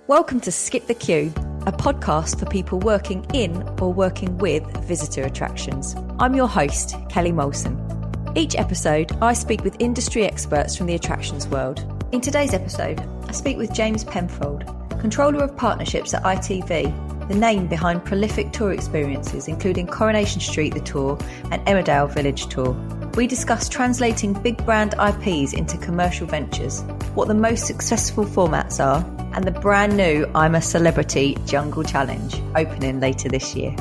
Welcome to Skip the Queue, a podcast for people working in or working with visitor attractions. I'm your host, Kelly Molson. Each episode, I speak with industry experts from the attractions world. In today's episode, I speak with James Penfold, Controller of Partnerships at ITV, the name behind prolific tour experiences including Coronation Street The Tour and Emmerdale Village Tour. We discuss translating big brand IPs into commercial ventures, what the most successful formats are, and the brand new I'm a Celebrity Jungle Challenge, opening later this year.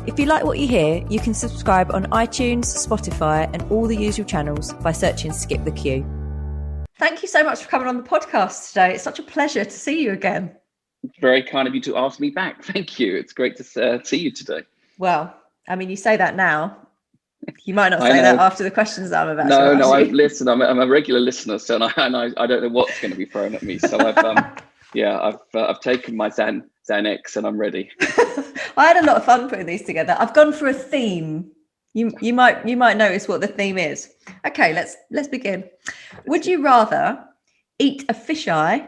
If you like what you hear, you can subscribe on iTunes, Spotify, and all the usual channels by searching Skip the Queue. Thank you so much for coming on the podcast today. It's such a pleasure to see you again. It's very kind of you to ask me back. Thank you. It's great to see you today. Well, I mean, you say that now. You might not say that after the questions that I'm about to ask No, you. listen, I'm a regular listener, so I don't know what's going to be thrown at me. So I've taken my Xanax and I'm ready. I had a lot of fun putting these together. I've gone for a theme. You might notice what the theme is. Okay, let's begin. Would you rather eat a fisheye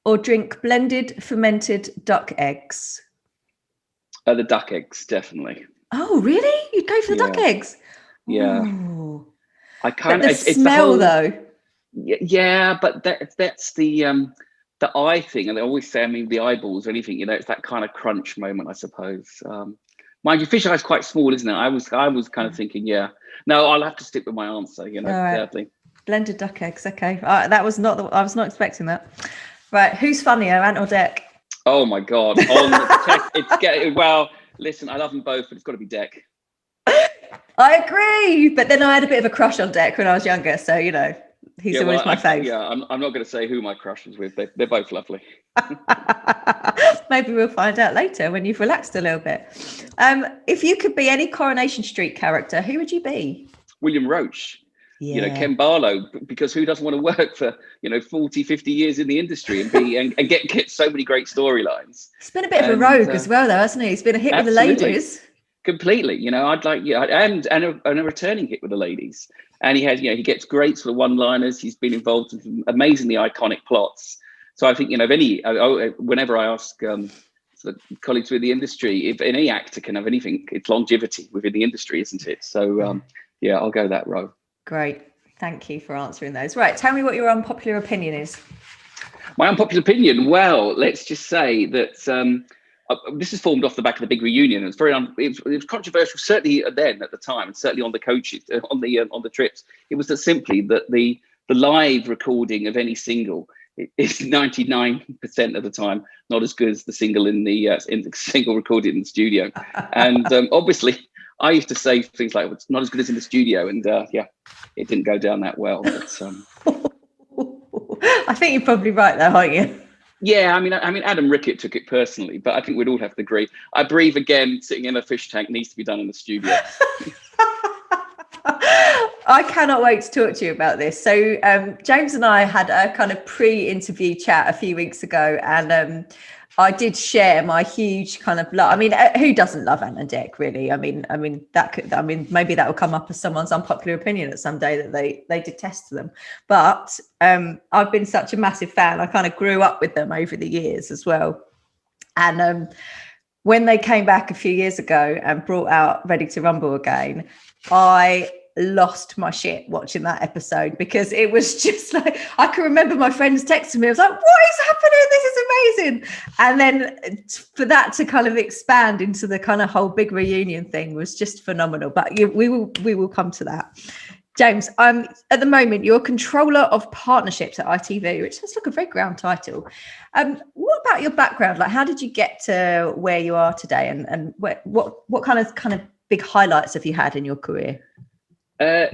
or drink blended fermented duck eggs? The duck eggs, definitely. Oh, really? You'd go for the duck eggs? Yeah. Ooh. I can't. But the smell, though. Yeah, but that's the eye thing, and they always say, I mean, the eyeballs or anything. You know, it's that kind of crunch moment, I suppose. Mind you, fish eye is quite small, isn't it? I was kind of thinking, yeah. No, I'll have to stick with my answer. You know, sadly. Blended duck eggs. Okay, that was not. I was not expecting that. Right, who's funnier, Ant or Dec? Oh my God! On the test, it's getting well. Listen, I love them both, but it's got to be Dec. I agree, but then I had a bit of a crush on Dec when I was younger, so you know he's always my fave. Yeah, I'm not going to say who my crush was with. They're both lovely. Maybe we'll find out later when you've relaxed a little bit. If you could be any Coronation Street character, who would you be? William Roach. Yeah. You know, Ken Barlow, because who doesn't want to work for 40, 50 years in the industry and get so many great storylines. He's been a bit of a rogue as well, though, hasn't he? He's been a hit with the ladies. Completely, I'd like, and a returning hit with the ladies. And he gets great sort of one-liners. He's been involved in some amazingly iconic plots. So I think, whenever I ask sort of colleagues with the industry, if any actor can have anything, it's longevity within the industry, isn't it? So I'll go that row. Great. Thank you for answering those. Right. Tell me what your unpopular opinion is. My unpopular opinion? Well, let's just say that this is formed off the back of the big reunion. It's it was controversial, certainly then at the time, and certainly on the coaches, on the trips. It was that simply that the live recording of any single is 99% of the time not as good as the single in the single recorded in the studio. And obviously, I used to say things like, it's not as good as in the studio. And it didn't go down that well. But, I think you're probably right there, aren't you? Yeah, I mean, Adam Rickett took it personally, but I think we'd all have to agree. I Breathe Again, sitting in a fish tank, needs to be done in the studio. I cannot wait to talk to you about this. So James and I had a kind of pre-interview chat a few weeks ago, and I did share my huge kind of love. I mean, who doesn't love Ant and Dec, really? I mean, maybe that will come up as someone's unpopular opinion at some day that they detest them. But I've been such a massive fan. I kind of grew up with them over the years as well. And when they came back a few years ago and brought out Ready to Rumble again, I lost my shit watching that episode, because it was just like, I can remember my friends texting me. I was like, what is happening? This is amazing. And then for that to kind of expand into the kind of whole big reunion thing was just phenomenal. But we will come to that. James, at the moment, you're Controller of Partnerships at ITV, which sounds like a very grand title. What about your background? Like, how did you get to where you are today? And what kind of big highlights have you had in your career?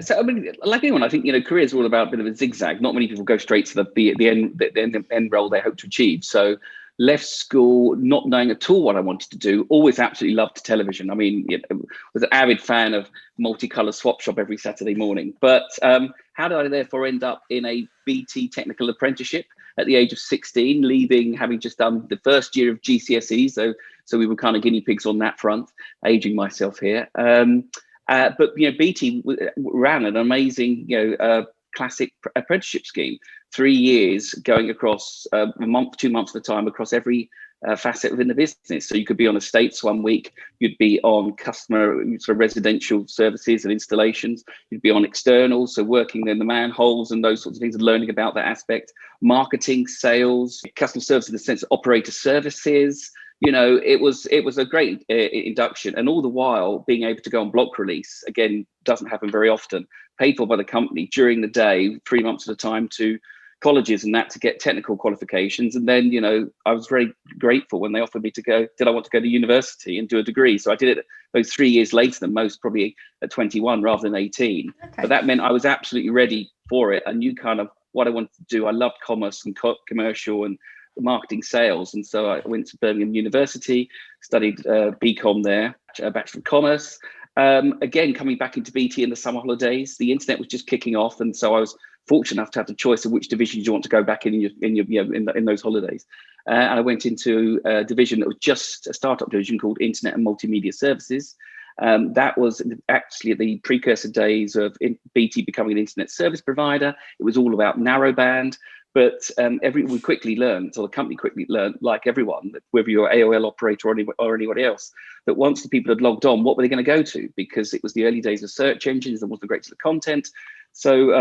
So I mean, like anyone, I think career is all about a bit of a zigzag. Not many people go straight to the end role they hope to achieve. So left school not knowing at all what I wanted to do. Always absolutely loved television. I mean, was an avid fan of multicolour swap shop every Saturday morning. But how did I therefore end up in a BT technical apprenticeship at the age of 16, leaving having just done the first year of GCSE? So we were kind of guinea pigs on that front. Aging myself here. But BT ran an amazing classic apprenticeship scheme 3 years going across a month, 2 months at a time across every facet within the business. So you could be on estates one week, you'd be on customer sort of residential services and installations, you'd be on external, so working in the manholes and those sorts of things and learning about that aspect, marketing, sales, customer service in the sense of operator services. You know, it was a great induction, and all the while being able to go on block release, again, doesn't happen very often, paid for by the company during the day, 3 months at a time, to colleges and that to get technical qualifications. And then, you know, I was very grateful when they offered me to go, did I want to go to university and do a degree? So I did it those 3 years later than most, probably at 21 rather than 18. Okay. But that meant I was absolutely ready for it. I knew kind of what I wanted to do. I loved commerce and commercial and marketing sales. And so I went to Birmingham University, studied BCom there, a Bachelor of Commerce. Again, coming back into BT in the summer holidays, the internet was just kicking off. And so I was fortunate enough to have the choice of which divisions you want to go back in those holidays. And I went into a division that was just a startup division called Internet and Multimedia Services. That was actually the precursor days of BT becoming an internet service provider. It was all about narrowband. But we quickly learned, or the company quickly learned, like everyone, that whether you're an AOL operator or anybody else, that once the people had logged on, what were they going to go to? Because it was the early days of search engines, there wasn't great to the content. So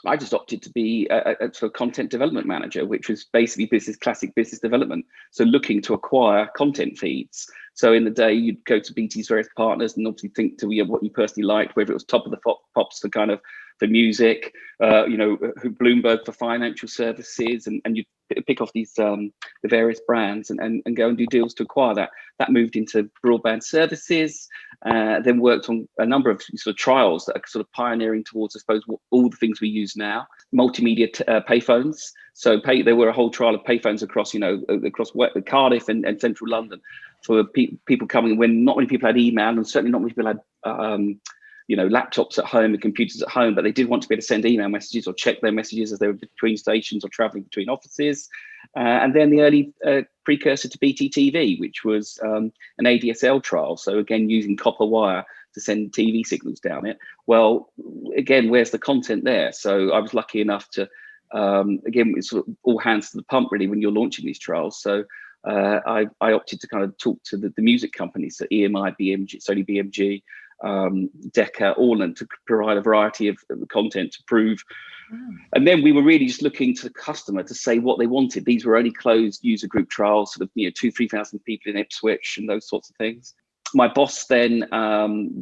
I just opted to be a sort of content development manager, which was basically classic business development. So looking to acquire content feeds. So in the day, you'd go to BT's various partners and obviously think to what you personally liked, whether it was Top of the Pops for kind of for music, Bloomberg for financial services, and you pick off these the various brands and go and do deals to acquire that. That moved into broadband services, then worked on a number of sort of trials that are sort of pioneering towards, I suppose, all the things we use now. Multimedia payphones. So there were a whole trial of payphones across Cardiff and central London for people coming when not many people had email, and certainly not many people had laptops at home and computers at home, but they did want to be able to send email messages or check their messages as they were between stations or traveling between offices. And then the early precursor to BT TV, which was an ADSL trial. So again, using copper wire to send TV signals down it. Well, again, where's the content there? So I was lucky enough to, again, it's sort of all hands to the pump really when you're launching these trials. So I opted to kind of talk to the music companies, so EMI, BMG, Sony BMG, Decca, all, and to provide a variety of content to prove. And then we were really just looking to the customer to say what they wanted. These were only closed user group trials, sort of 2,000-3,000 people in Ipswich and those sorts of things. My boss then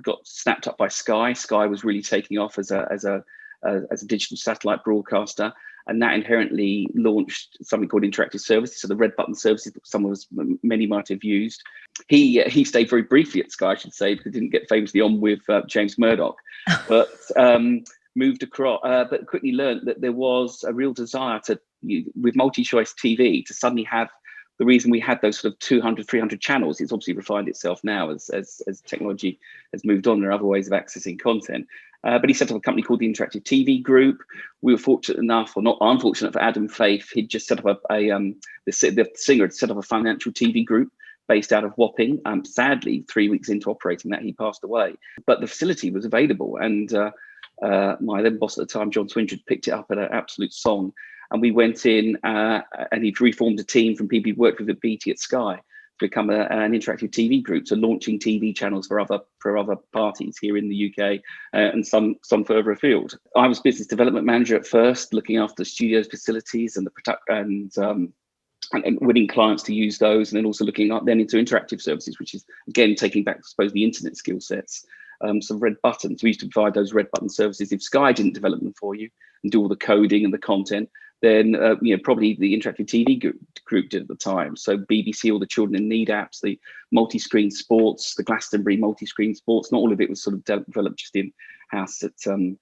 got snapped up by Sky. Sky was really taking off as a digital satellite broadcaster, and that inherently launched something called interactive services, so the red button services that many might have used. He stayed very briefly at Sky, I should say, because he didn't get famously on with James Murdoch, but moved across, but quickly learned that there was a real desire with multi-choice TV to suddenly have. The reason we had those sort of 200, 300 channels, it's obviously refined itself now as technology has moved on. There are other ways of accessing content. But he set up a company called the Interactive TV Group. We were fortunate enough, or not unfortunate for Adam Faith, he'd just set up the singer had set up a financial TV group based out of Wapping. Sadly, 3 weeks into operating that, he passed away. But the facility was available. And my then boss at the time, John Swindred, picked it up at an absolute song. And we went in and he'd reformed a team from people he'd worked with at BT at Sky to become an interactive TV group, so launching TV channels for other parties here in the UK and some further afield. I was business development manager at first, looking after the studio's facilities and and winning clients to use those, and then also looking up then into interactive services, which is again taking back, I suppose, the internet skill sets. Some red buttons. We used to provide those red button services. If Sky didn't develop them for you and do all the coding and the content, then probably the interactive TV group did at the time. So BBC, all the Children in Need apps, the multi-screen sports, the Glastonbury multi-screen sports, not all of it was sort of developed just in-house at the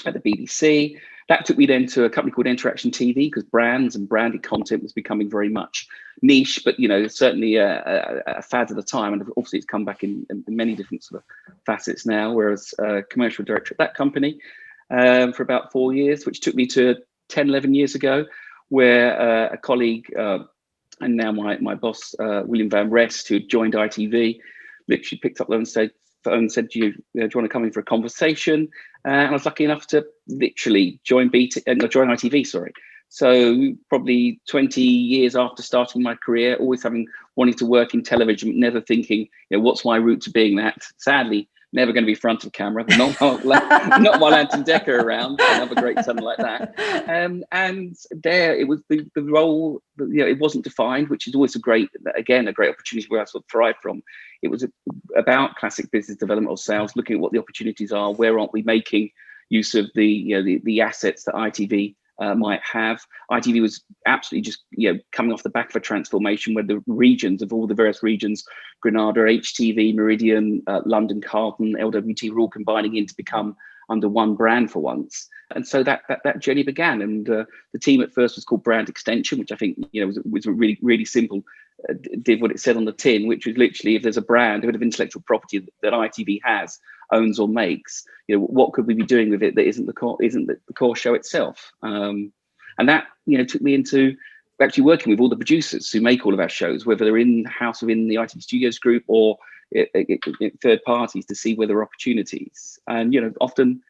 BBC. That took me then to a company called Interaction TV, because brands and branded content was becoming very much niche, but certainly a fad at the time. And obviously it's come back in many different sort of facets now, whereas commercial director at that company for about 4 years, which took me to 10, 11 years ago, where a colleague and now my boss, William Van Rest, who had joined ITV, literally picked up the phone and said, do you want to come in for a conversation? And I was lucky enough to literally join ITV, So probably 20 years after starting my career, always wanting to work in television, never thinking, what's my route to being that? Sadly, never going to be front of camera, but not while Anton Decker around. Another great son like that. And there, it was the role. It wasn't defined, which is always a great opportunity where I sort of thrive from. It was about classic business development or sales, looking at what the opportunities are. Where aren't we making use of the assets that ITV might have? ITV was absolutely just coming off the back of a transformation where the regions of all the various regions, Granada, HTV, Meridian, London, Carlton, LWT, were all combining in to become under one brand for once. And so that journey began. And the team at first was called Brand Extension, which I think was really, really simple. Did what it said on the tin, which was literally, if there's a brand, a bit of intellectual property that ITV has, owns or makes, what could we be doing with it that isn't the core show itself? And that took me into actually working with all the producers who make all of our shows, whether they're in house within the ITV Studios group or third parties, to see where there are opportunities. And often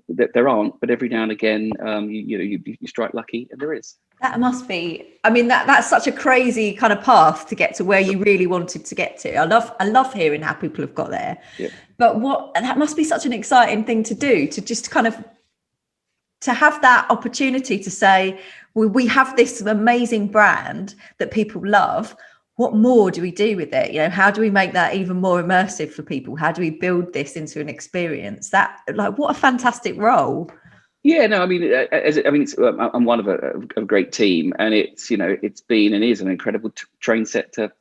there aren't, but every now and again you strike lucky and there is. That must be, I mean, that's such a crazy kind of path to get to where you really wanted to get to. I love hearing how people have got there. Yeah. But that must be such an exciting thing to do, to just kind of to have that opportunity to say, well, we have this amazing brand that people love. What more do we do with it? How do we make that even more immersive for people? How do we build this into an experience? What a fantastic role. Yeah, no, I mean, I'm one of a great team, and it's been and is an incredible train set to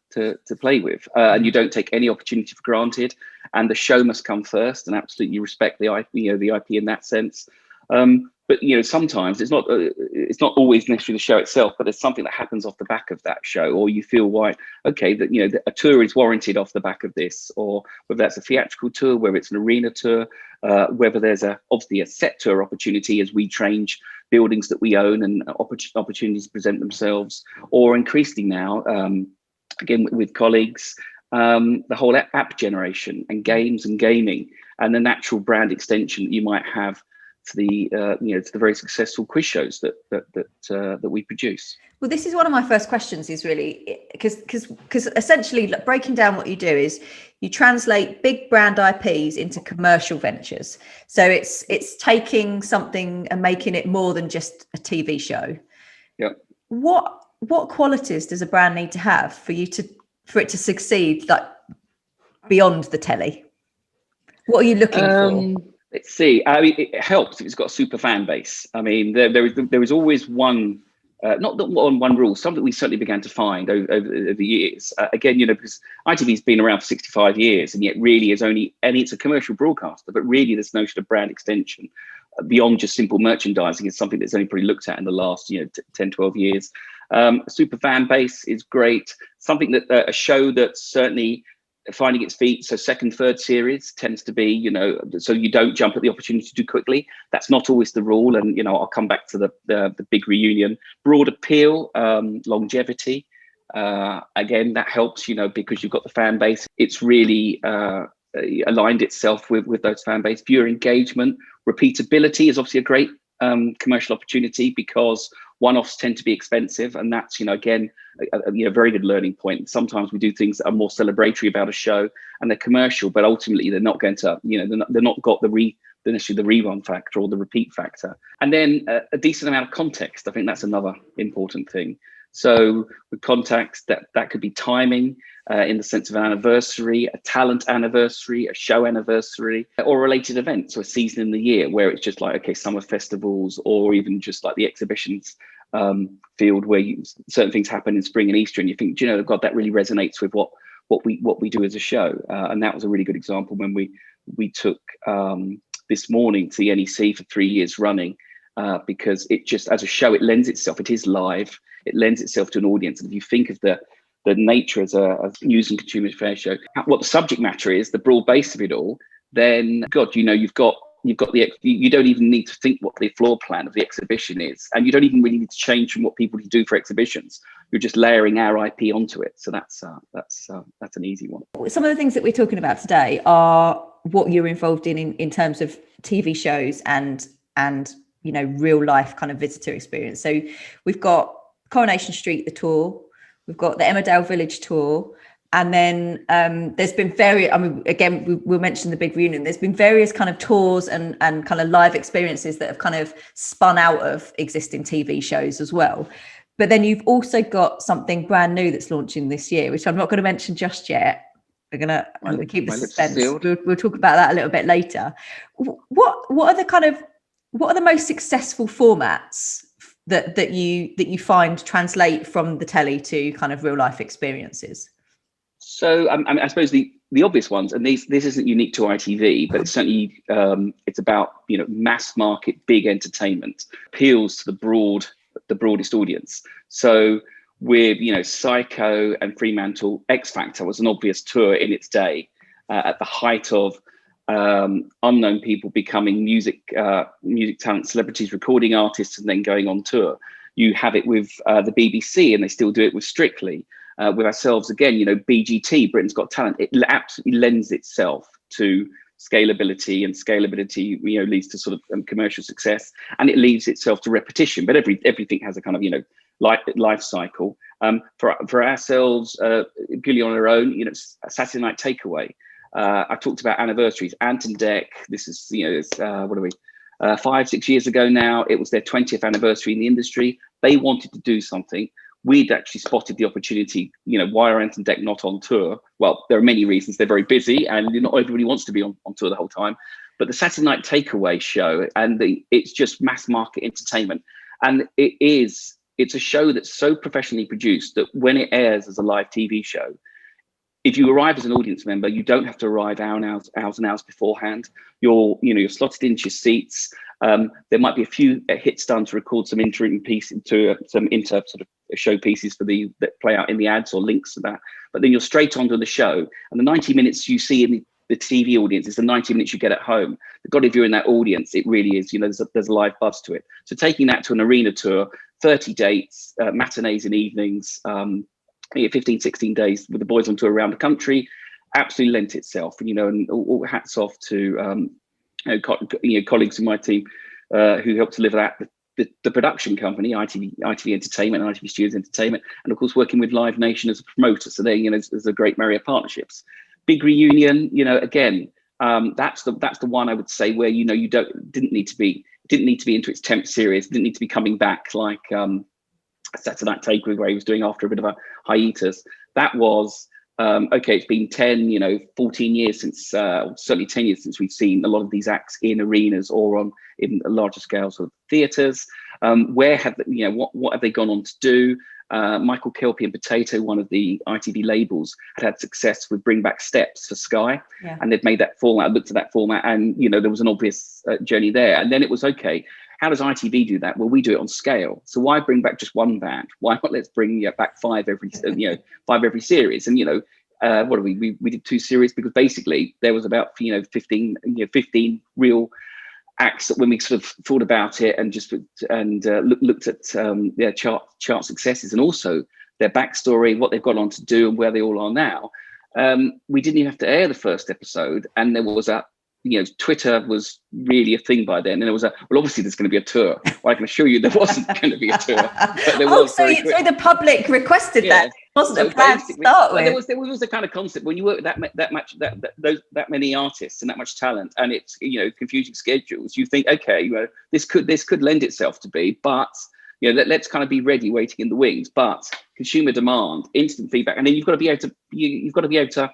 play with, and you don't take any opportunity for granted, and the show must come first, and absolutely respect the IP in that sense. But sometimes it's not always necessarily the show itself, but there's something that happens off the back of that show, or you feel that a tour is warranted off the back of this, or whether that's a theatrical tour, whether it's an arena tour, whether there's obviously a set tour opportunity as we change buildings that we own and opportunities present themselves, or increasingly now, again with colleagues, the whole app generation and games and gaming, and the natural brand extension that you might have to the very successful quiz shows that we produce. Well, this is one of my first questions, is really because essentially breaking down what you do is you translate big brand IPs into commercial ventures. So it's taking something and making it more than just a TV show. Yeah. What qualities does a brand need to have for it to succeed, like beyond the telly? What are you looking for? Let's see. I mean, it helps if it's got a super fan base. I mean, there is always one, not one rule. Something we certainly began to find over the years. Again, because ITV's been around for 65 years, and yet really is only, and it's a commercial broadcaster, but really this notion of brand extension beyond just simple merchandising is something that's only probably looked at in the last 10, 12 years. Super fan base is great. Something that a show that's certainly finding its feet, so second, third series tends to be, so you don't jump at the opportunity too quickly. That's not always the rule, and I'll come back to the big reunion. Broad appeal, longevity, again that helps, because you've got the fan base. It's really aligned itself with those fan base. Viewer engagement, repeatability is obviously a great commercial opportunity, because one-offs tend to be expensive, and that's again a very good learning point. Sometimes we do things that are more celebratory about a show and they're commercial, but ultimately they're not going to they're not got the rerun factor or the repeat factor. And then a decent amount of context. I think that's another important thing. So with context, that could be timing in the sense of an anniversary, a talent anniversary, a show anniversary, or related events, or a season in the year where it's just like, okay, summer festivals, or even just like the exhibitions field where certain things happen in spring and Easter, and you think, God, that really resonates with what we do as a show. And that was a really good example when we took This Morning to the NEC for 3 years running, because it just, as a show, it lends itself, it is live, it lends itself to an audience. And if you think of the nature as a news and consumer affairs show, what the subject matter is, the broad base of it all, then God, you've got you don't even need to think what the floor plan of the exhibition is, and you don't even really need to change from what people do for exhibitions. You're just layering our IP onto it. So that's an easy one. Some of the things that we're talking about today are what you're involved in terms of TV shows and you know, real life kind of visitor experience. So we've got Coronation Street The Tour, we've got the Emmerdale Village Tour, and then there's been various, I mean, again, we'll mention the big reunion. There's been various kind of tours and kind of live experiences that have kind of spun out of existing TV shows as well. But then you've also got something brand new that's launching this year, which I'm not going to mention just yet. I'm going to keep the suspense. We'll talk about that a little bit later. What are the most successful formats that you find translate from the telly to kind of real life experiences? So I suppose the obvious ones, and this isn't unique to ITV, but it's certainly it's about, you know, mass market, big entertainment, appeals to the broadest audience. So with, you know, Psycho and Fremantle, X Factor was an obvious tour in its day, at the height of unknown people becoming music talent, celebrities, recording artists, and then going on tour. You have it with the BBC, and they still do it with Strictly. With ourselves, again, you know, BGT, Britain's Got Talent, it absolutely lends itself to scalability, and scalability, you know, leads to sort of commercial success, and it leads itself to repetition. But everything has a kind of, you know, life cycle. For ourselves, purely on our own, you know, Saturday Night Takeaway. I talked about anniversaries. Ant and Dec. This is, you know, it's, what are we? 5-6 years ago now. It was their 20th anniversary in the industry. They wanted to do something. We'd actually spotted the opportunity. You know, why are Ant and Dec not on tour? Well, there are many reasons. They're very busy, and not everybody wants to be on tour the whole time. But the Saturday Night Takeaway show, and it's just mass market entertainment, and it's a show that's so professionally produced that when it airs as a live TV show, if you arrive as an audience member, you don't have to arrive hours and hours beforehand. You're slotted into your seats. There might be a few hits done to record some interim piece into some sort of show pieces that play out in the ads or links to that. But then you're straight onto the show, and the 90 minutes you see in the TV audience is the 90 minutes you get at home. God, if you're in that audience, it really is, you know, there's a live buzz to it. So taking that to an arena tour, 30 dates, matinees and evenings, 15, 16 days with the boys on tour around the country, absolutely lent itself. And, you know, and all hats off to colleagues in my team who helped deliver that. The production company, ITV Entertainment and ITV Studios Entertainment, and of course working with Live Nation as a promoter. So there, you know, there's a great marriage of partnerships. Big reunion, you know, again, that's the one I would say where, you know, you didn't need to be into its 10th series, didn't need to be coming back like Saturday Night Takeaway, where he was doing after a bit of a hiatus. That was okay. It's been 10, you know, 14 years since, certainly 10 years since we've seen a lot of these acts in arenas or in larger scales of theatres. Where have you know what have they gone on to do? Michael Kelpie and Potato, one of the ITV labels, had success with Bring Back Steps for Sky, and they've made that format. I looked at that format, and you know there was an obvious journey there. And then it was okay. How does ITV do that? Well, we do it on scale. So why bring back just one band? Why not let's bring back five every series? And you know, what do we did 2 series because basically there was about 15 real acts that when we sort of thought about it and looked at their chart successes and also their backstory, what they've gone on to do and where they all are now. We didn't even have to air the first episode, and there was Twitter was really a thing by then, and there was obviously there's going to be a tour. Well, I can assure you there wasn't going to be a tour, but there was. So the public requested that. It wasn't a plan to start with. There was the kind of concept when you work with that many artists and that much talent, and it's confusing schedules. You think, okay, this could lend itself to be, but let's kind of be ready, waiting in the wings. But consumer demand, instant feedback, and then you've got to be able to.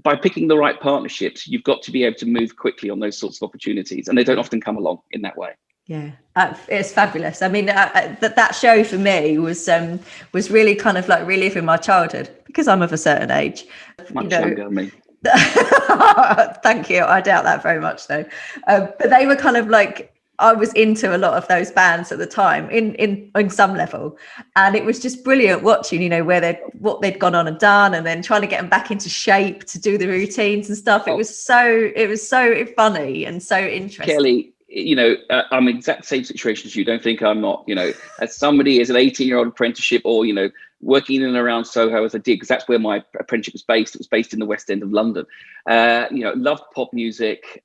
By picking the right partnerships, you've got to be able to move quickly on those sorts of opportunities, and they don't often come along in that way. Yeah, it's fabulous. I mean, that show for me was really kind of like reliving my childhood because I'm of a certain age. Much younger than me. Thank you. I doubt that very much, though. But they were kind of like. I was into a lot of those bands at the time in some level, and it was just brilliant watching, what they'd gone on and done, and then trying to get them back into shape to do the routines and stuff. It was so funny and so interesting. Kelly, I'm in the exact same situation as you. Don't think I'm not, as somebody as an 18-year-old apprenticeship or, working in and around Soho as I did, because that's where my apprenticeship was based. It was based in the West End of London. Loved pop music.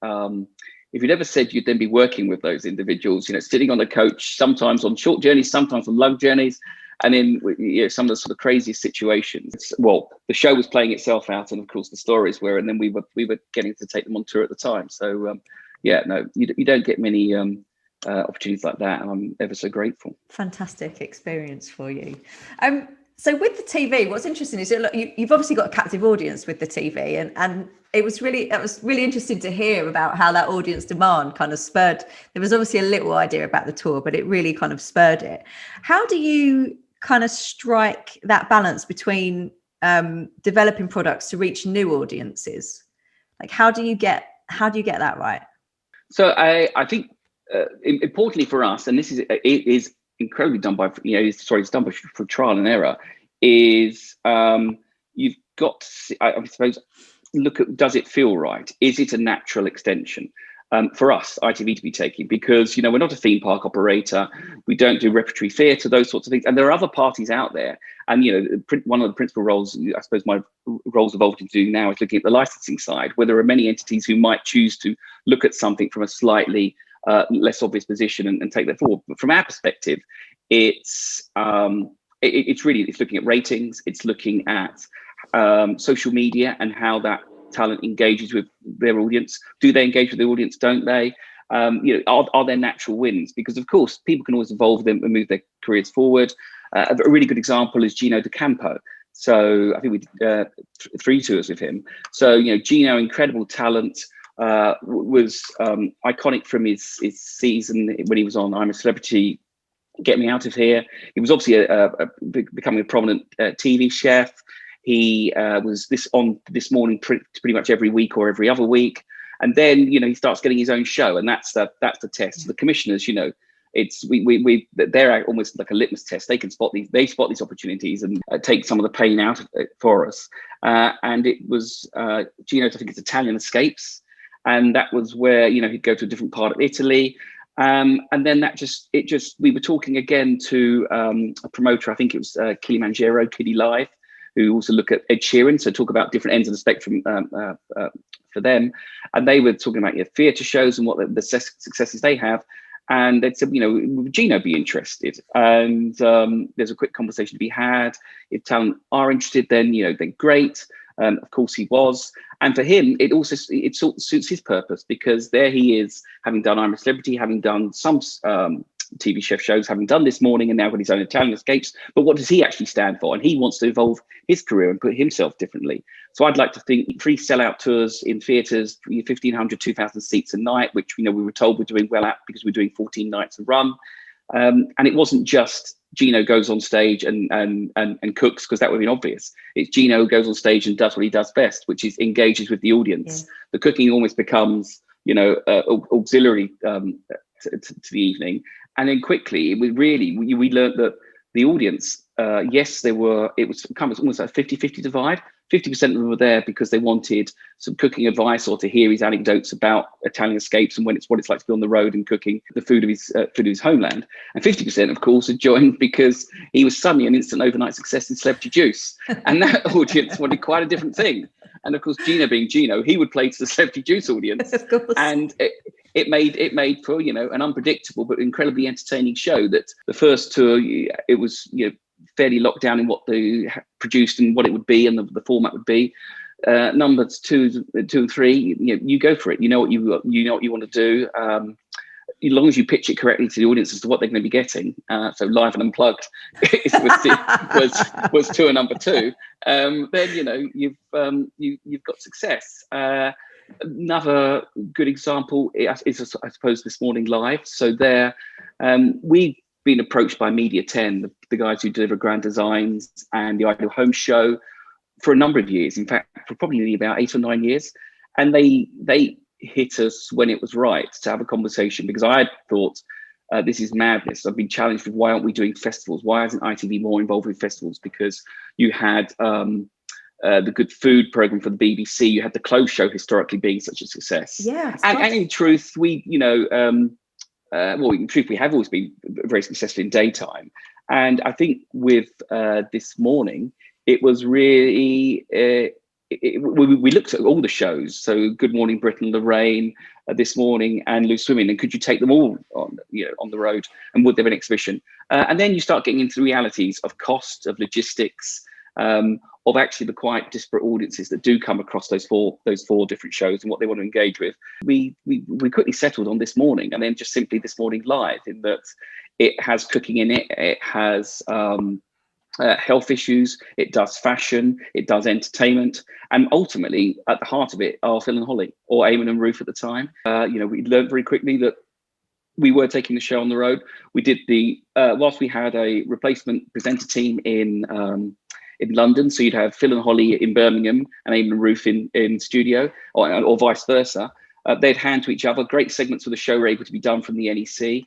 if you'd ever said you'd then be working with those individuals, sitting on a coach, sometimes on short journeys, sometimes on long journeys, and in some of the sort of craziest situations. Well, the show was playing itself out, and of course the stories were, and then we were getting to take them on tour at the time. So you don't get many opportunities like that, and I'm ever so grateful. Fantastic experience for you. So with the TV, what's interesting is you've obviously got a captive audience with the TV, and it was really interesting to hear about how that audience demand kind of spurred. There was obviously a little idea about the tour, but it really kind of spurred it. How do you kind of strike that balance between developing products to reach new audiences? Like, how do you get that right? So I think importantly for us, and it is incredibly done by it's done by for trial and error, is you've got to, I suppose, look at, does it feel right? Is it a natural extension for us, ITV, to be taking? Because we're not a theme park operator, we don't do repertory theatre, those sorts of things, and there are other parties out there. And one of the principal roles, I suppose, my role's evolved into doing now is looking at the licensing side, where there are many entities who might choose to look at something from a slightly less obvious position and take that forward. But from our perspective, it's looking at ratings, it's looking at social media and how that talent engages with their audience. Do they engage with the audience? Don't they? Are there natural wins? Because of course, people can always evolve them and move their careers forward. A really good example is Gino D'Acampo. So I think we did 3 tours with him. So Gino, incredible talent. Was iconic from his season when he was on I'm a Celebrity, Get Me Out of Here. He was obviously becoming a prominent TV chef. He was this morning pretty much every week or every other week, and then he starts getting his own show, and that's the test. So the commissioners, they're almost like a litmus test. They can spot these opportunities and take some of the pain out of it for us. And it was Gino's, I think it's Italian Escapes. And that was where, he'd go to a different part of Italy. And then we were talking again to a promoter, I think it was Kilimanjaro, Kiddie Live, who also look at Ed Sheeran, so talk about different ends of the spectrum for them. And they were talking about theatre shows and what the successes they have. And they said, would Gino be interested? And there's a quick conversation to be had. If talent are interested, then, then great. Of course he was. And for him, it suits his purpose, because there he is, having done I'm a Celebrity, having done some TV chef shows, having done This Morning, and now got his own Italian Escapes. But what does he actually stand for? And he wants to evolve his career and put himself differently. So I'd like to think 3 sellout tours in theatres, 1,500, 2,000 seats a night, which we were told we're doing well at because we're doing 14 nights a run. And it wasn't just Gino goes on stage and cooks, because that would have been obvious. It's Gino goes on stage and does what he does best, which is engages with the audience. Yeah. The cooking almost becomes, auxiliary to the evening. And then quickly, we learned that the audience, yes, it was kind of almost like a 50-50 divide. 50% of them were there because they wanted some cooking advice or to hear his anecdotes about Italian escapes and what it's like to be on the road and cooking the food of his homeland. And 50%, of course, had joined because he was suddenly an instant overnight success in Celebrity Juice. And that audience wanted quite a different thing. And of course, Gino being Gino, he would play to the Celebrity Juice audience. Of course. And it made for, an unpredictable but incredibly entertaining show. That the first tour, it was, fairly locked down in what they produced and what it would be and the format would be. Numbers 2 and 3, you go for it. You know what you want to do. As long as you pitch it correctly to the audience as to what they're going to be getting. So live and unplugged was tour number 2. Then you've got success. Another good example is I suppose This Morning Live. So there, we've been approached by Media 10, the guys who deliver Grand Designs and the Ideal Home Show, for a number of years. In fact, for probably about 8 or 9 years. And they hit us when it was right to have a conversation, because I had thought, this is madness. I've been challenged with, why aren't we doing festivals? Why isn't ITV more involved with festivals? Because you had the Good Food programme for the BBC, you had the Clothes Show historically being such a success. Yeah. And in truth, in truth, we have always been very successful in daytime. And I think with This Morning, it was really, we looked at all the shows. So Good Morning Britain, Lorraine, this morning and Lou swimming, and could you take them all on on the road, and would there be an exhibition? And then you start getting into the realities of cost, of logistics, of actually the quite disparate audiences that do come across those four different shows and what they want to engage with. We quickly settled on This Morning, and then just simply This Morning Live, in that it has cooking in it, it has health issues, it does fashion, it does entertainment, and ultimately at the heart of it are Phil and Holly, or Eamon and Ruth at the time. We learned very quickly that we were taking the show on the road. We did whilst we had a replacement presenter team in London, so you'd have Phil and Holly in Birmingham and Eamon and Ruth in studio, or vice versa. They'd hand to each other. Great segments of the show were able to be done from the NEC.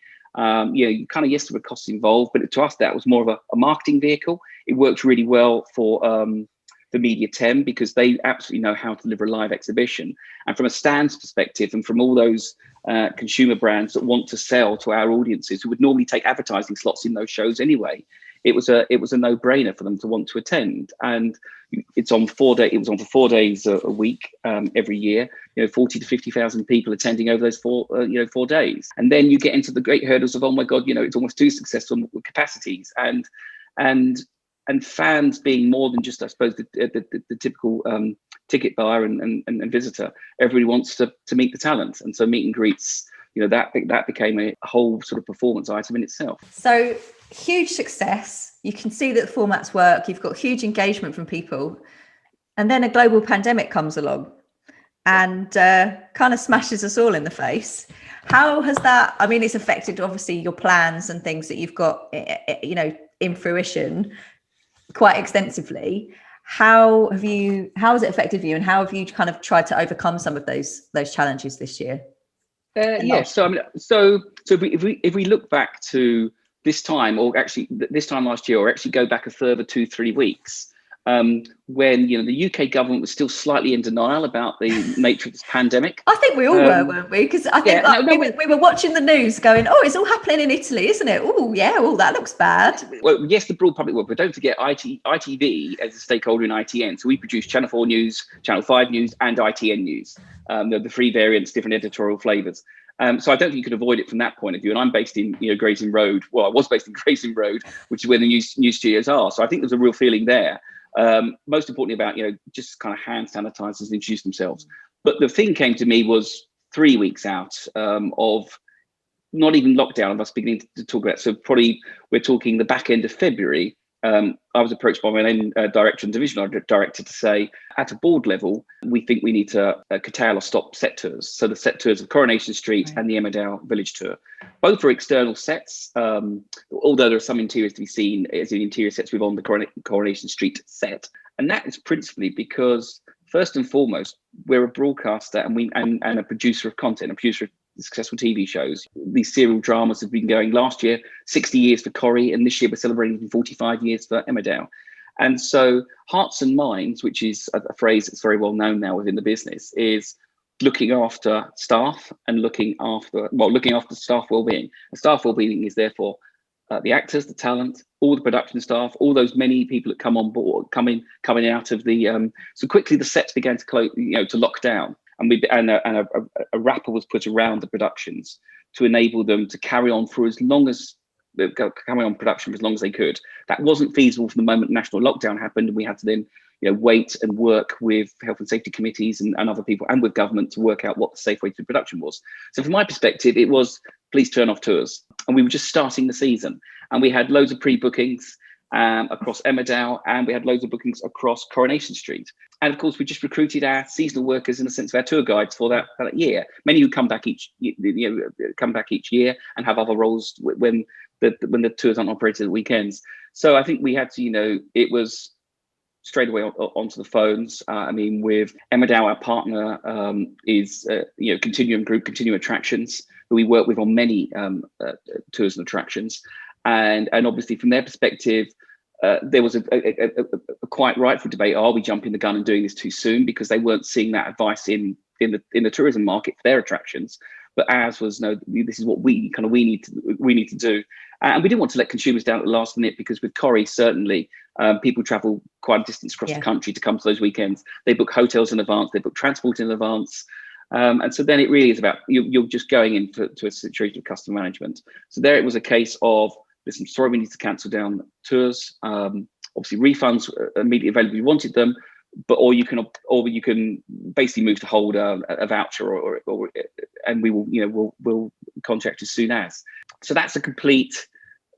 You kind of, yes, there were costs involved, but to us that was more of a marketing vehicle. It worked really well for Media 10 because they absolutely know how to deliver a live exhibition. And from a stands perspective, and from all those consumer brands that want to sell to our audiences who would normally take advertising slots in those shows anyway, it was a no-brainer for them to want to attend. And it's on 4 days. It was on for 4 days a week every year. 40 to 50,000 people attending over those 4 days. And then you get into the great hurdles of, oh my God, it's almost too successful with capacities, and fans being more than just, I suppose, the typical ticket buyer and visitor. Everybody wants to meet the talent, and so meet and greets. That became a whole sort of performance item in itself. So huge success. You can see that the formats work. You've got huge engagement from people, and then a global pandemic comes along and kind of smashes us all in the face. How has that? I mean, it's affected obviously your plans and things that you've got, in fruition quite extensively. How has it affected you, and how have you kind of tried to overcome some of those challenges this year? So if we look back to this time, or actually this time last year, or actually go back a further 2-3 weeks, when the UK government was still slightly in denial about the nature of this pandemic. I think we all were, weren't we? Because I think we were watching the news going, oh, it's all happening in Italy, isn't it? Oh, yeah, that looks bad. Well, yes, the broad public will, but don't forget ITV as a stakeholder in ITN. So we produce Channel 4 News, Channel 5 News, and ITN News. The three variants, different editorial flavours. So I don't think you could avoid it from that point of view. And I'm based in Gray's Inn Road. Well, I was based in Gray's Inn Road, which is where the news studios are. So I think there's a real feeling there. Most importantly about, just kind of hand sanitizers introduce themselves. But the thing came to me was 3 weeks out of not even lockdown, of us beginning to talk about. So probably we're talking the back end of February. I was approached by my then director and divisional director to say, at a board level, we think we need to curtail or stop set tours. So the set tours of Coronation Street and the Emmerdale Village Tour. Both are external sets, although there are some interiors to be seen as in interior sets with on the Coronation Street set. And that is principally because, first and foremost, we're a broadcaster and a producer of content, a producer of successful TV shows. These serial dramas have been going last year, 60 years for Corrie, and this year we're celebrating 45 years for Emmerdale. And so Hearts and Minds, which is a phrase that's very well known now within the business, is looking after staff and looking after staff well-being. And staff well-being is therefore the actors, the talent, all the production staff, all those many people that come on board, coming out of the. So quickly the sets began to close, to lock down, and a wrapper was put around the productions to enable them to carry on for as long as production for as long as they could. That wasn't feasible from the moment national lockdown happened, and we had to then wait and work with health and safety committees and other people and with government to work out what the safe way to do production was. So from my perspective, it was please turn off tours. And we were just starting the season, and we had loads of pre-bookings across Emmerdale, and we had loads of bookings across Coronation Street. And of course, we just recruited our seasonal workers, in the sense of our tour guides for that year. Many who come back each year and have other roles when the tours aren't operated at weekends. So I think we had to, it was straight away onto the phones. With Emmerdale, our partner is Continuum Group, Continuum Attractions, who we work with on many tours and attractions. And obviously from their perspective, there was a quite rightful debate. Are we jumping the gun and doing this too soon? Because they weren't seeing that advice in the tourism market for their attractions. But ours was, no, this is what we need to do. And we didn't want to let consumers down at the last minute, because with Corrie, certainly people travel quite a distance across the country to come to those weekends. They book hotels in advance, they book transport in advance. And so then it really is about you're just going into a situation of customer management. So there it was a case of, listen, sorry, we need to cancel down tours. Obviously, refunds immediately available. You wanted them, or you can basically move to hold a voucher, or and we will we'll contact as soon as. So that's a complete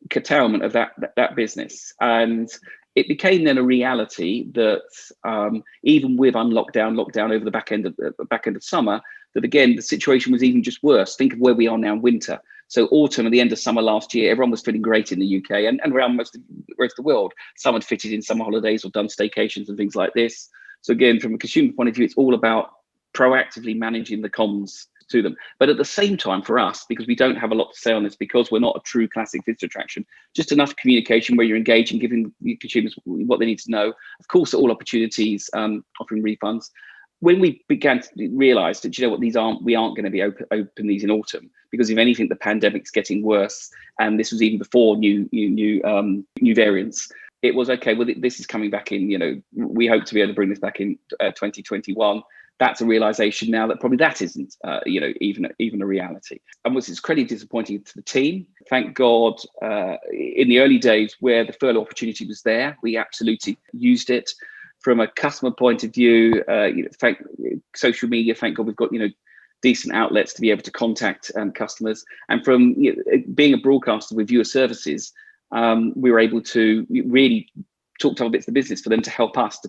curtailment of that business, and it became then a reality that even with lockdown over the back end of summer, that again the situation was even just worse. Think of where we are now in winter. So autumn and the end of summer last year, everyone was feeling great in the UK and around most of the rest of the world. Some had fitted in summer holidays or done staycations and things like this. So again, from a consumer point of view, it's all about proactively managing the comms to them. But at the same time, for us, because we don't have a lot to say on this, because we're not a true classic visitor attraction, just enough communication where you're engaging, giving the consumers what they need to know. Of course, at all opportunities, offering refunds. When we began to realize that, we aren't going to be open these in autumn, because if anything, the pandemic's getting worse, and this was even before new variants. It was okay. Well, this is coming back in. We hope to be able to bring this back in 2021. That's a realization now that probably that isn't, even a reality. And it's incredibly disappointing to the team. Thank God, in the early days where the furlough opportunity was there, we absolutely used it. From a customer point of view, thank social media. Thank God we've got decent outlets to be able to contact customers. And from being a broadcaster with viewer services, we were able to really talk to other bits of the business for them to help us to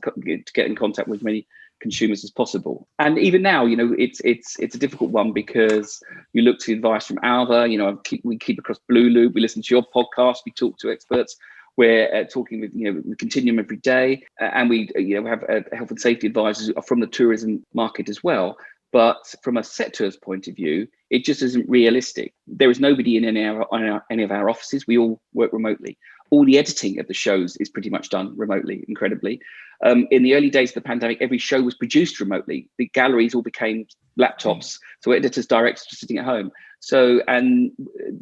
get in contact with as many consumers as possible. And even now, it's a difficult one, because you look to the advice from Alva. We keep across Blue Loop. We listen to your podcast. We talk to experts. We're talking with the Continuum every day, and we have health and safety advisors from the tourism market as well. But from a set tours point of view, it just isn't realistic. There is nobody in any of our offices. We all work remotely. All the editing of the shows is pretty much done remotely, incredibly. In the early days of the pandemic, every show was produced remotely. The galleries all became laptops, so editors, directors were sitting at home. So, and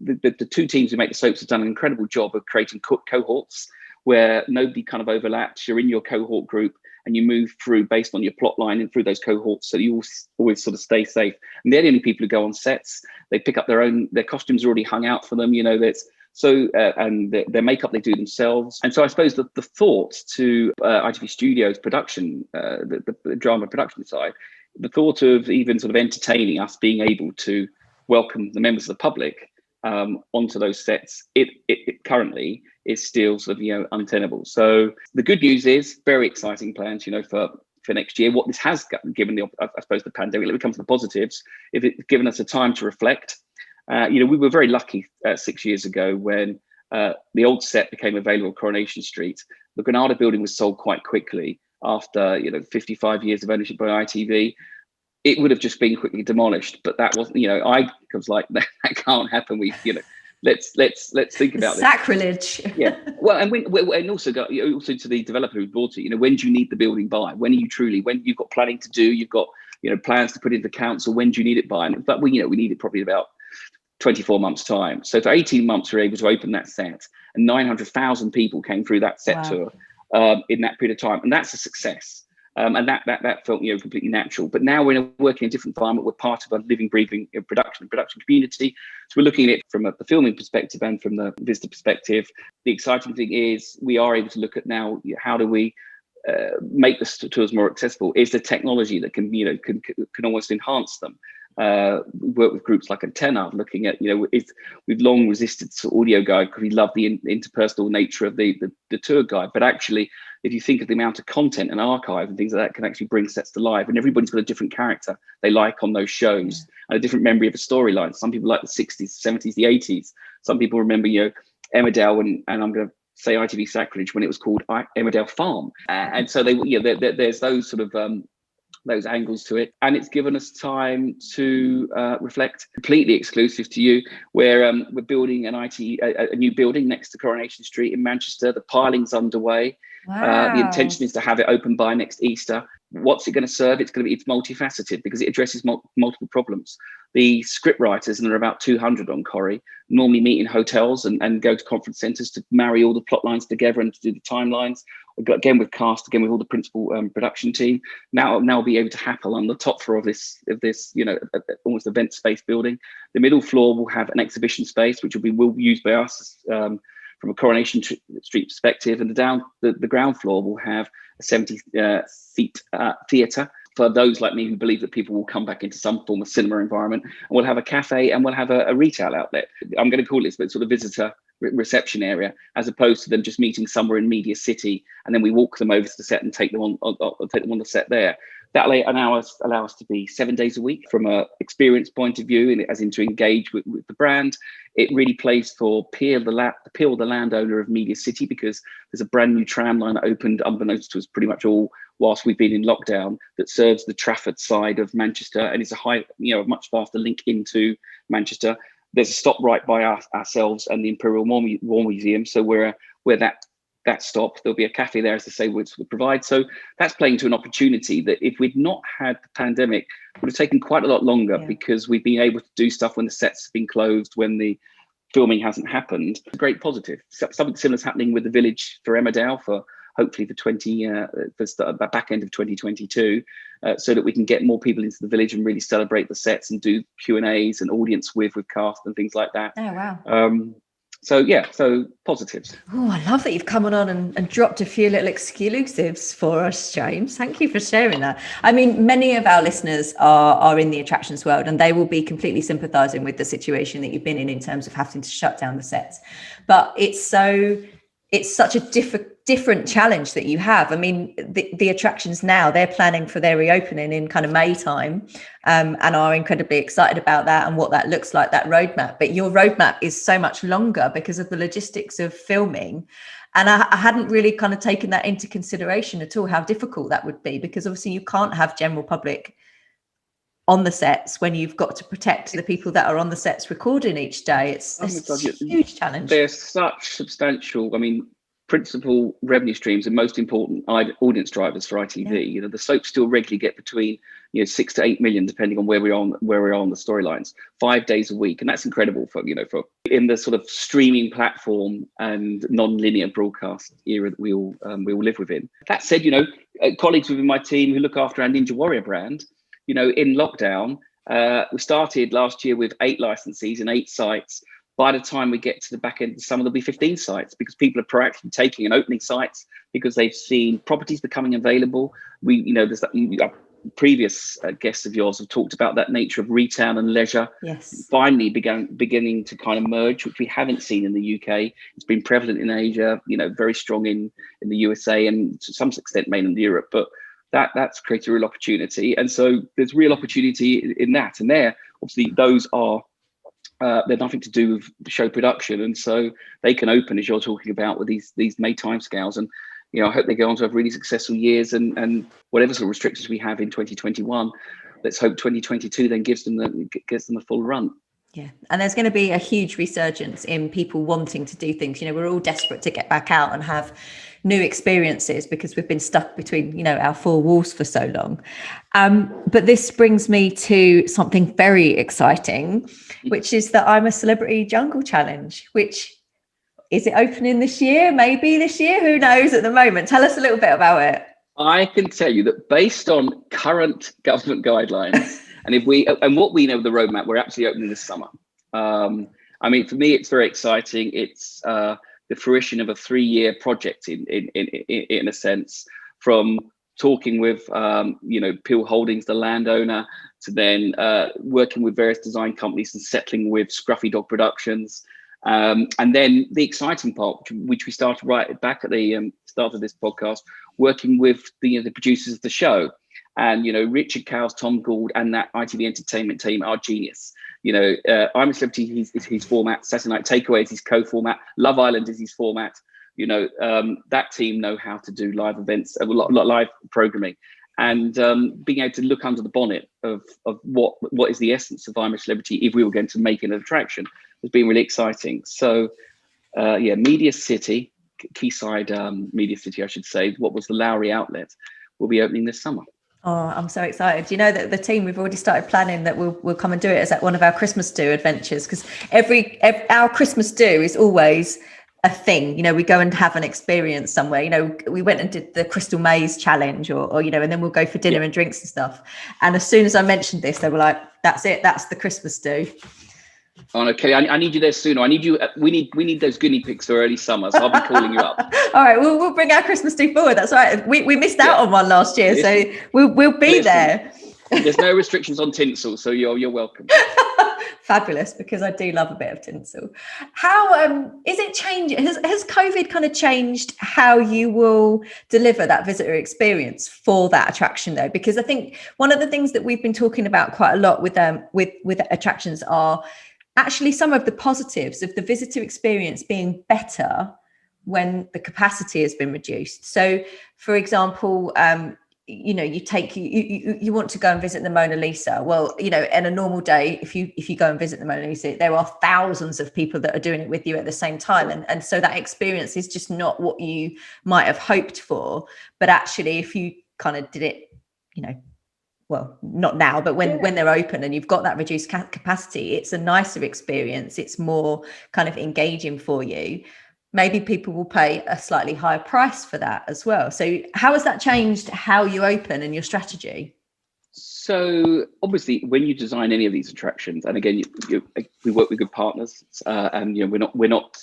the two teams who make the soaps have done an incredible job of creating cohorts where nobody kind of overlaps. You're in your cohort group and you move through based on your plot line and through those cohorts, so you always sort of stay safe. And they're the only people who go on sets. They pick up their costumes are already hung out for them. And their makeup they do themselves. And so I suppose the thought to ITV Studios production, the drama production side, the thought of even sort of entertaining us being able to welcome the members of the public onto those sets, it currently is still sort of untenable. So the good news is very exciting plans for next year. What this has given I suppose the pandemic, let me come to the positives. If it's given us a time to reflect. We were very lucky 6 years ago when the old set became available at Coronation Street. The Granada building was sold quite quickly after 55 years of ownership by ITV. It would have just been quickly demolished, but that wasn't. I was like, that can't happen. Let's think about this. Sacrilege. Yeah. Well, and also to the developer who bought it. When do you need the building by? When you've got planning to do? You've got plans to put into council. When do you need it by? And but we need it probably about 24 months time. So for 18 months, we were able to open that set, and 900,000 people came through that set tour in that period of time. And that's a success. And that felt, completely natural. But now we're working in a different environment. We're part of a living, breathing production community. So we're looking at it from the filming perspective and from the visitor perspective. The exciting thing is we are able to look at now, how do we make the tours more accessible? Is there technology that can almost enhance them? Work with groups like Antenna, looking at, we've long resisted audio guide because we love the interpersonal nature of the tour guide. But actually, if you think of the amount of content and archive and things like that can actually bring sets to life, and everybody's got a different character they like on those shows and a different memory of a storyline. Some people like the 60s, 70s, the 80s. Some people remember, Emmerdale, and I'm going to say ITV Sacrilege when it was called Emmerdale Farm. And so there's those sort of those angles to it, and it's given us time to reflect. Completely exclusive to you, where we're building a new building next to Coronation Street in Manchester. The piling's underway. Wow. The intention is to have it open by next Easter. What's it going to serve? It's multifaceted because it addresses multiple problems. The script writers, and there are about 200 on Corrie, normally meet in hotels and go to conference centres to marry all the plot lines together and to do the timelines. Again with cast, again with all the principal production team. Now we'll be able to happen on the top floor of this almost event space building. The middle floor will have an exhibition space, which will be used by us from a Coronation Street perspective, and the ground floor will have a 70-seat theatre for those like me who believe that people will come back into some form of cinema environment. And we'll have a cafe and we'll have a retail outlet. I'm going to call it sort of visitor reception area, as opposed to them just meeting somewhere in Media City and then we walk them over to the set and take them on the set there. That'll allow us to be 7 days a week from a experience point of view, and as in to engage with the brand. It really plays for Peel, the landowner of Media City, because there's a brand new tram line that opened unbeknownst to us pretty much all whilst we've been in lockdown, that serves the Trafford side of Manchester, and it's a much faster link into Manchester. There's a stop right by ourselves and the Imperial War Museum, so where that stop, there'll be a cafe there, as I say, which would provide. So that's playing to an opportunity that if we'd not had the pandemic, would have taken quite a lot longer, because we've been able to do stuff when the sets have been closed, when the filming hasn't happened. It's a great positive. Something similar is happening with the village for Emmerdale for hopefully for the back end of 2022, so that we can get more people into the village and really celebrate the sets and do Q&As and audience with cast and things like that. Oh, wow. So positives. Oh, I love that you've come on and dropped a few little exclusives for us, James. Thank you for sharing that. I mean, many of our listeners are in the attractions world, and they will be completely sympathising with the situation that you've been in terms of having to shut down the sets. But it's such a different challenge that you have. I mean, the attractions now, they're planning for their reopening in kind of May time, and are incredibly excited about that and what that looks like, that roadmap. But your roadmap is so much longer because of the logistics of filming. And I hadn't really kind of taken that into consideration at all, how difficult that would be, because obviously you can't have general public on the sets when you've got to protect the people that are on the sets recording each day. It's a huge challenge. There's such substantial, principal revenue streams and most important audience drivers for ITV. Yeah. The soaps still regularly get between 6 to 8 million, depending on where we are on the storylines, 5 days a week, and that's incredible for in the sort of streaming platform and non-linear broadcast era that we all live within. That said, colleagues within my team who look after our Ninja Warrior brand, in lockdown, we started last year with 8 licensees and 8 sites. By the time we get to the back end of the summer, there'll be 15 sites, because people are proactively taking and opening sites because they've seen properties becoming available. There's that previous guests of yours have talked about that nature of retail and leisure. Yes. Finally beginning to kind of merge, which we haven't seen in the UK. It's been prevalent in Asia, very strong in the USA and to some extent mainland Europe, but that's created a real opportunity. And so there's real opportunity in that. And there, obviously, those are they're nothing to do with the show production, and so they can open, as you're talking about, with these May timescales. And I hope they go on to have really successful years, and whatever sort of restrictions we have in 2021, let's hope 2022 then gives them the full run. Yeah, and there's going to be a huge resurgence in people wanting to do things. We're all desperate to get back out and have new experiences because we've been stuck between, our 4 walls for so long. But this brings me to something very exciting, which is the I'm a Celebrity Jungle Challenge, which is it opening this year? Maybe this year? Who knows at the moment? Tell us a little bit about it. I can tell you that based on current government guidelines, and what we know of the roadmap, we're actually opening this summer. For me, it's very exciting. It's the fruition of a 3-year project in a sense, from talking with Peel Holdings, the landowner, to then working with various design companies and settling with Scruffy Dog Productions. And then the exciting part, which we started right back at the start of this podcast, working with the producers of the show. And, Richard Cowles, Tom Gould, and that ITV Entertainment team are genius. I'm a Celebrity is his format. Saturday Night Takeaway is his co-format. Love Island is his format. That team know how to do live events, live programming, and being able to look under the bonnet of what is the essence of I'm a Celebrity if we were going to make an attraction has been really exciting. So, Media City, Quayside Media City, I should say, what was the Lowry outlet, will be opening this summer. Oh, I'm so excited. You know that the team, we've already started planning that we'll come and do it as at one of our Christmas do adventures, because every our Christmas do is always a thing. You know, we go and have an experience somewhere. You know, we went and did the Crystal Maze challenge, or you know, and then we'll go for dinner and drinks and stuff. And as soon as I mentioned this, they were like, that's it, that's the Christmas do. Oh, okay. I need you there sooner. I need you. We need those guinea pigs for early summer. So I'll be calling you up. All right, we'll bring our Christmas do forward. That's right. We missed out on one last year, so we'll be there. There's no restrictions on tinsel, so you're welcome. Fabulous, because I do love a bit of tinsel. How is it changed? Has COVID kind of changed how you will deliver that visitor experience for that attraction, though? Because I think one of the things that we've been talking about quite a lot with attractions are actually some of the positives of the visitor experience being better when the capacity has been reduced. So, for example, you know, you want to go and visit the Mona Lisa. Well, you know, in a normal day, if you go and visit the Mona Lisa, there are thousands of people that are doing it with you at the same time, and so that experience is just not what you might have hoped for. But actually, if you kind of did it, you know, well, not now, but when they're open and you've got that reduced capacity, it's a nicer experience. It's more kind of engaging for you. Maybe people will pay a slightly higher price for that as well. So how has that changed how you open and your strategy? So obviously, when you design any of these attractions, and again, we work with good partners, and you know, we're not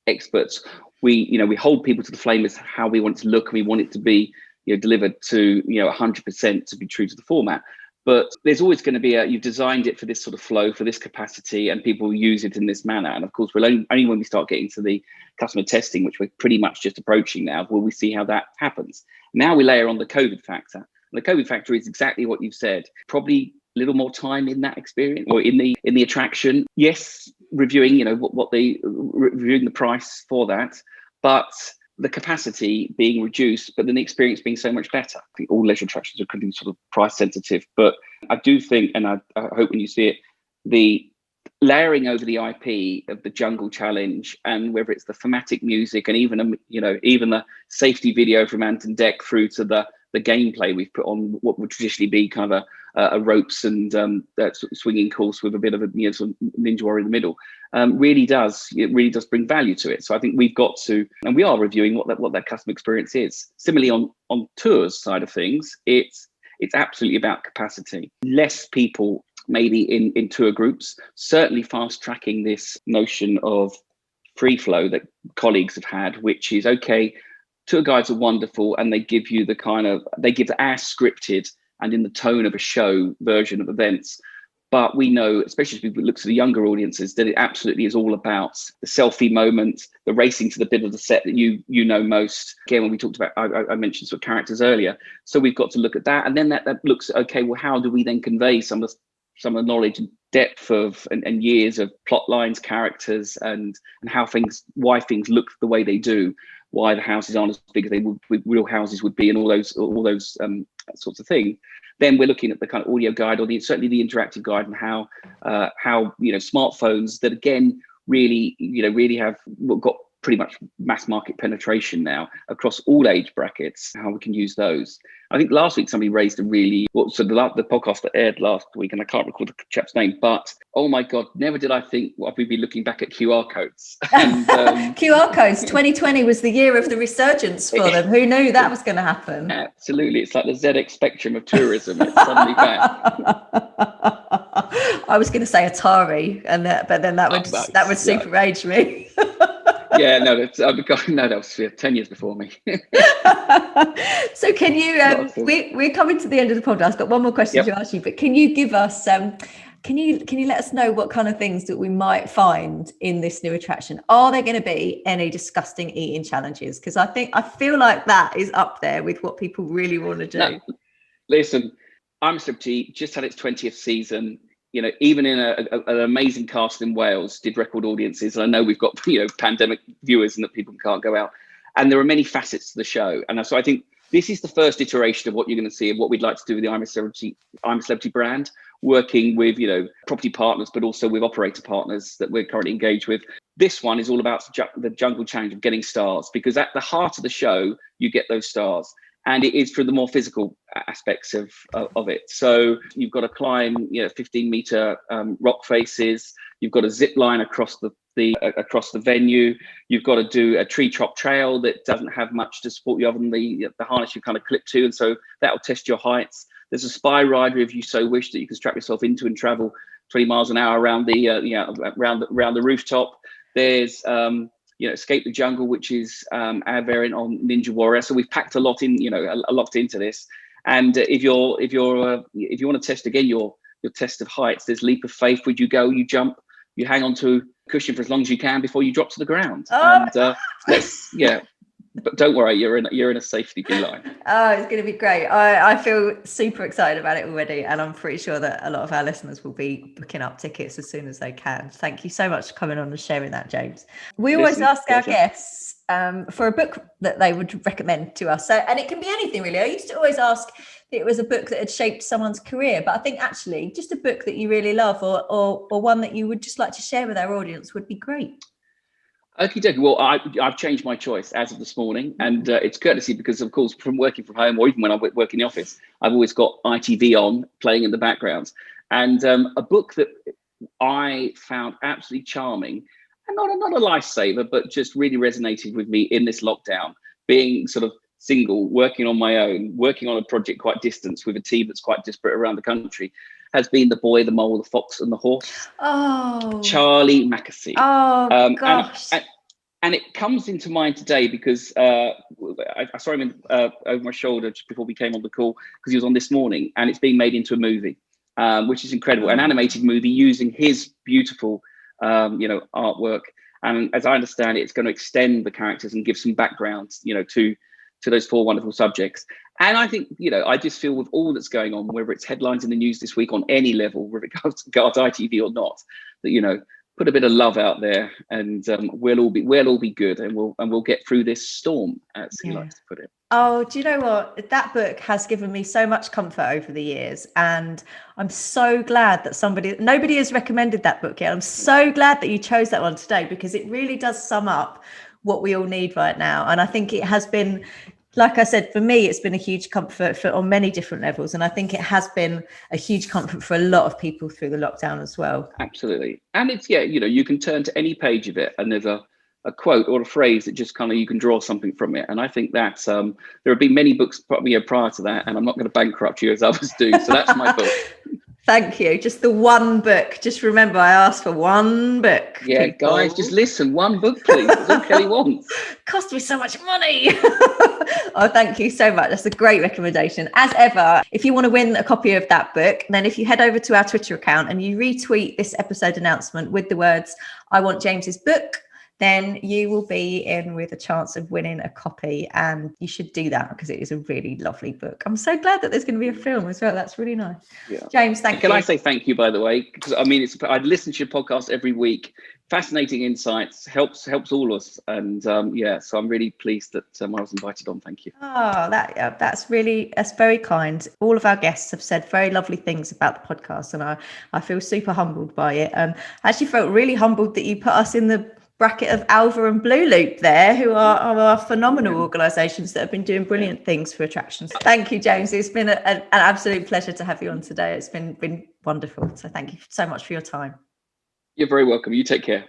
experts. We hold people to the flame as how we want it to look, and we want it to be, you know, delivered to, you know, 100% to be true to the format. But there's always going to be you've designed it for this sort of flow, for this capacity, and people use it in this manner. And of course, we'll only when we start getting to the customer testing, which we're pretty much just approaching now, will we see how that happens. Now we layer on the COVID factor. And the COVID factor is exactly what you've said. Probably a little more time in that experience or in the attraction. Yes, reviewing, you know, reviewing the price for that, but the capacity being reduced, but then the experience being so much better. I think all leisure attractions are going to be sort of price sensitive, but I do think, and I hope when you see it, the layering over the IP of the Jungle Challenge, and whether it's the thematic music and even the safety video from Anton Deck through to the gameplay we've put on what would traditionally be kind of a ropes and that sort of swinging course with a bit of a, you know, sort of ninja warrior in the middle, really does bring value to it. So I think we've got to, and we are reviewing what that customer experience is. Similarly, on tours side of things, it's absolutely about capacity. Less people maybe in tour groups, certainly fast tracking this notion of free flow that colleagues have had, which is okay. Tour guides are wonderful, and they give you they give our scripted and in the tone of a show version of events. But we know, especially as we look to the younger audiences, that it absolutely is all about the selfie moment, the racing to the bit of the set that you know most. Again, when we talked about, I mentioned sort of characters earlier. So we've got to look at that, and then that looks, okay, well, how do we then convey some of the knowledge and depth of and years of plot lines, characters, and why things look the way they do, why the houses aren't as big as real houses would be, and all those sorts of things. Then we're looking at the kind of audio guide, or certainly the interactive guide, and how you know, smartphones that again really have got pretty much mass market penetration now across all age brackets, how we can use those. I think last week somebody raised the podcast that aired last week, and I can't recall the chap's name, but oh my God, never did I think we'd be looking back at QR codes. And, QR codes, 2020 was the year of the resurgence for them. Who knew that was going to happen? Absolutely. It's like the ZX spectrum of tourism. It's suddenly back. I was going to say Atari, but then that would super age me. Yeah, no, that was 10 years before me. So can you, we're coming to the end of the podcast. I've got one more question to ask you, but can you give us, can you let us know what kind of things that we might find in this new attraction? Are there going to be any disgusting eating challenges? Because I feel like that is up there with what people really want to do. No, listen, I'm Celebrity just had its 20th season. You know, even in an amazing cast in Wales, did record audiences. And I know we've got, you know, pandemic viewers and that people can't go out. And there are many facets to the show. And so I think this is the first iteration of what you're going to see, of what we'd like to do with the I'm a Celebrity brand, working with, you know, property partners, but also with operator partners that we're currently engaged with. This one is all about the Jungle Challenge of getting stars, because at the heart of the show, you get those stars. and it is for the more physical aspects of it. So you've got to climb 15-meter rock faces. You've got to zip line across the venue. You've got to do a tree chop trail that doesn't have much to support you other than the harness you kind of clip to, and so that will test your heights. There's a spy rider if you so wish that you can strap yourself into and travel 20 miles an hour around the around the rooftop. There's Escape the Jungle, which is our variant on Ninja Warrior. So we've packed a lot in, a lot into this. And if you want to test again your test of heights, there's Leap of Faith. Would you go? You jump. You hang on to a cushion for as long as you can before you drop to the ground. Oh. And but don't worry, you're in a safety line. Oh, it's going to be great. I feel super excited about it already, and I'm pretty sure that a lot of our listeners will be booking up tickets as soon as they can. Thank you so much for coming on and sharing that, James. We always ask our guests for a book that they would recommend to us. And it can be anything really. I used to always ask if it was a book that had shaped someone's career, but I think actually just a book that you really love or one that you would just like to share with our audience would be great. Okie dokie. Well, I've changed my choice as of this morning, and it's courtesy because, of course, from working from home or even when I work in the office, I've always got ITV on playing in the background. And a book that I found absolutely charming, and not a lifesaver, but just really resonated with me in this lockdown, being sort of single, working on my own, working on a project quite distant with a team that's quite disparate around the country, has been The Boy, the Mole, the Fox and the Horse. Oh, Charlie Mackesy. Oh, gosh. And it comes into mind today because I saw him over my shoulder just before we came on the call, because he was on This Morning, and it's being made into a movie, which is incredible. An animated movie using his beautiful, artwork. And as I understand it, it's going to extend the characters and give some background, to those four wonderful subjects. And I think, I just feel with all that's going on, whether it's headlines in the news this week on any level, whether it regards ITV or not, that, put a bit of love out there, and we'll all be good, and we'll get through this storm, as he likes to put it. Oh, do you know what? That book has given me so much comfort over the years, and I'm so glad that nobody has recommended that book yet. I'm so glad that you chose that one today, because it really does sum up what we all need right now. And I think it has been, like I said, for me, it's been a huge comfort on many different levels. And I think it has been a huge comfort for a lot of people through the lockdown as well. Absolutely. And it's, you can turn to any page of it and there's a quote or a phrase that just kind of, you can draw something from it. And I think that's, there have been many books probably prior to that, and I'm not going to bankrupt you as others do. So that's my book. Thank you. Just the one book. Just remember, I asked for one book. Yeah, people. Guys, just listen. One book, please. That's all Kelly wants. Cost me so much money. Oh, thank you so much. That's a great recommendation. As ever, if you want to win a copy of that book, then if you head over to our Twitter account and you retweet this episode announcement with the words, "I want James's book," then you will be in with a chance of winning a copy, and you should do that because it is a really lovely book. I'm so glad that there's going to be a film as well. That's really nice. Yeah. James, thank you. Can I say thank you, by the way? Because I listen to your podcast every week. Fascinating insights, helps all of us, and so I'm really pleased that I was invited on. Thank you. Oh, that's very kind. All of our guests have said very lovely things about the podcast, and I feel super humbled by it. I actually felt really humbled that you put us in the bracket of Alva and Blue Loop there, who are phenomenal organisations that have been doing brilliant things for attractions. Thank you, James. It's been an absolute pleasure to have you on today. It's been wonderful. So thank you so much for your time. You're very welcome. You take care.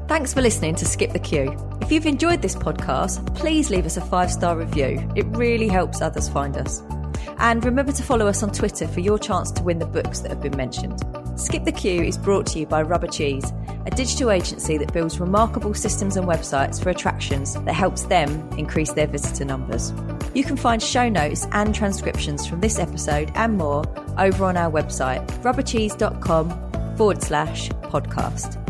Thanks for listening to Skip the Queue. If you've enjoyed this podcast, please leave us a 5-star review. It really helps others find us. And remember to follow us on Twitter for your chance to win the books that have been mentioned. Skip the Queue is brought to you by Rubber Cheese, a digital agency that builds remarkable systems and websites for attractions that helps them increase their visitor numbers. You can find show notes and transcriptions from this episode and more over on our website, rubbercheese.com/podcast.